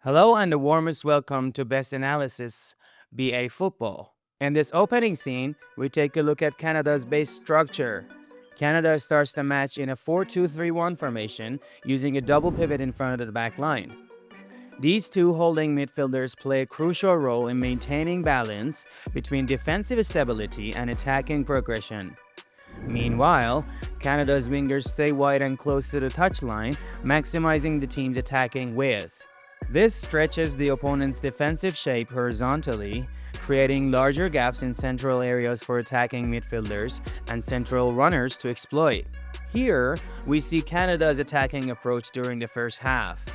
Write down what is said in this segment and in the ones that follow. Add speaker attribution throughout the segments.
Speaker 1: Hello and the warmest welcome to Best Analysis BA Football. In this opening scene, we take a look at Canada's base structure. Canada starts the match in a 4-2-3-1 formation using a double pivot in front of the back line. These two holding midfielders play a crucial role in maintaining balance between defensive stability and attacking progression. Meanwhile, Canada's wingers stay wide and close to the touchline, maximizing the team's attacking width. This stretches the opponent's defensive shape horizontally, creating larger gaps in central areas for attacking midfielders and central runners to exploit. Here, we see Canada's attacking approach during the first half.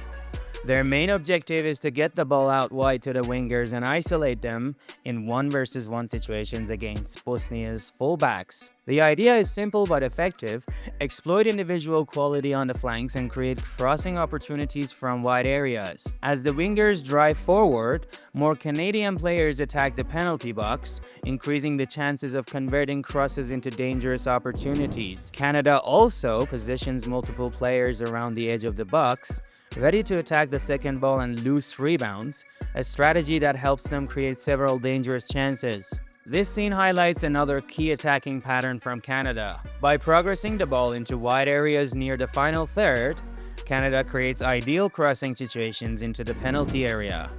Speaker 1: Their main objective is to get the ball out wide to the wingers and isolate them in 1-versus-1 situations against Bosnia's fullbacks. The idea is simple but effective: exploit individual quality on the flanks and create crossing opportunities from wide areas. As the wingers drive forward, more Canadian players attack the penalty box, increasing the chances of converting crosses into dangerous opportunities. Canada also positions multiple players around the edge of the box, ready to attack the second ball and loose rebounds, a strategy that helps them create several dangerous chances. This scene highlights another key attacking pattern from Canada. By progressing the ball into wide areas near the final third, Canada creates ideal crossing situations into the penalty area.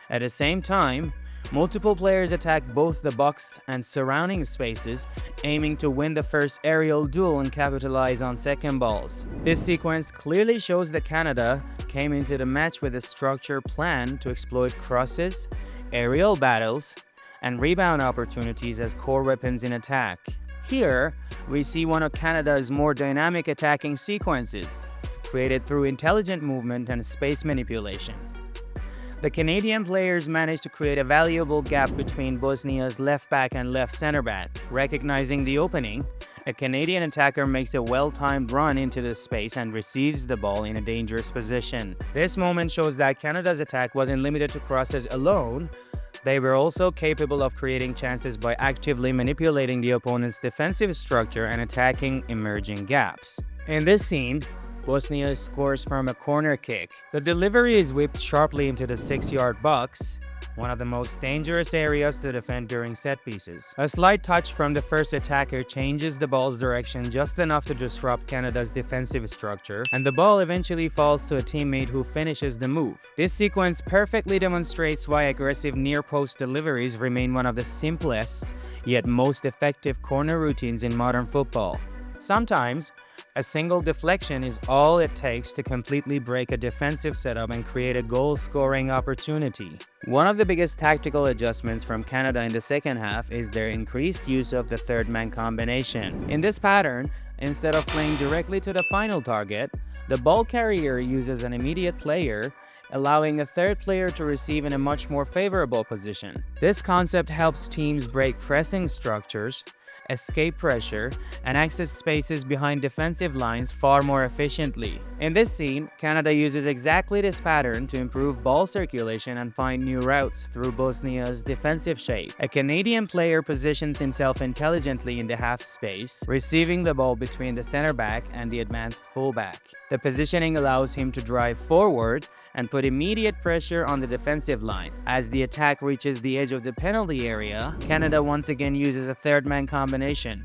Speaker 1: At the same time, multiple players attack both the box and surrounding spaces, aiming to win the first aerial duel and capitalize on second balls. This sequence clearly shows that Canada came into the match with a structured plan to exploit crosses, aerial battles, and rebound opportunities as core weapons in attack. Here, we see one of Canada's more dynamic attacking sequences, created through intelligent movement and space manipulation. The Canadian players managed to create a valuable gap between Bosnia's left back and left center back. Recognizing the opening, a Canadian attacker makes a well-timed run into the space and receives the ball in a dangerous position. This moment shows that Canada's attack wasn't limited to crosses alone. They were also capable of creating chances by actively manipulating the opponent's defensive structure and attacking emerging gaps. In this scene, Bosnia scores from a corner kick. The delivery is whipped sharply into the 6-yard box, one of the most dangerous areas to defend during set pieces. A slight touch from the first attacker changes the ball's direction just enough to disrupt Canada's defensive structure, and the ball eventually falls to a teammate who finishes the move. This sequence perfectly demonstrates why aggressive near-post deliveries remain one of the simplest yet most effective corner routines in modern football. Sometimes, a single deflection is all it takes to completely break a defensive setup and create a goal-scoring opportunity. One of the biggest tactical adjustments from Canada in the second half is their increased use of the third-man combination. In this pattern, instead of playing directly to the final target, the ball carrier uses an immediate player, allowing a third player to receive in a much more favorable position. This concept helps teams break pressing structures, escape pressure, and access spaces behind defensive lines far more efficiently. In this scene, Canada uses exactly this pattern to improve ball circulation and find new routes through Bosnia's defensive shape. A Canadian player positions himself intelligently in the half space, receiving the ball between the center back and the advanced fullback. The positioning allows him to drive forward and put immediate pressure on the defensive line. As the attack reaches the edge of the penalty area, Canada once again uses a third-man combination.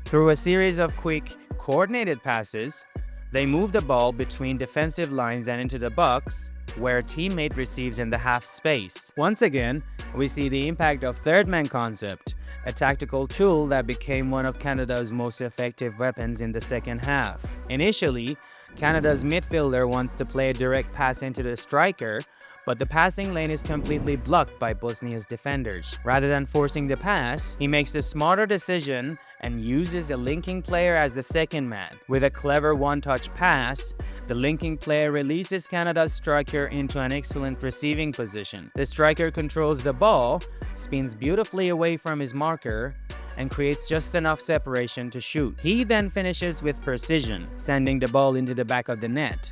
Speaker 1: Through a series of quick, coordinated passes, they move the ball between defensive lines and into the box, where a teammate receives in the half space. Once again, we see the impact of third-man concept, a tactical tool that became one of Canada's most effective weapons in the second half. Initially, Canada's midfielder wants to play a direct pass into the striker, but the passing lane is completely blocked by Bosnia's defenders. Rather than forcing the pass, he makes the smarter decision and uses a linking player as the second man. With a clever one-touch pass, the linking player releases Canada's striker into an excellent receiving position. The striker controls the ball, spins beautifully away from his marker, and creates just enough separation to shoot. He then finishes with precision, sending the ball into the back of the net.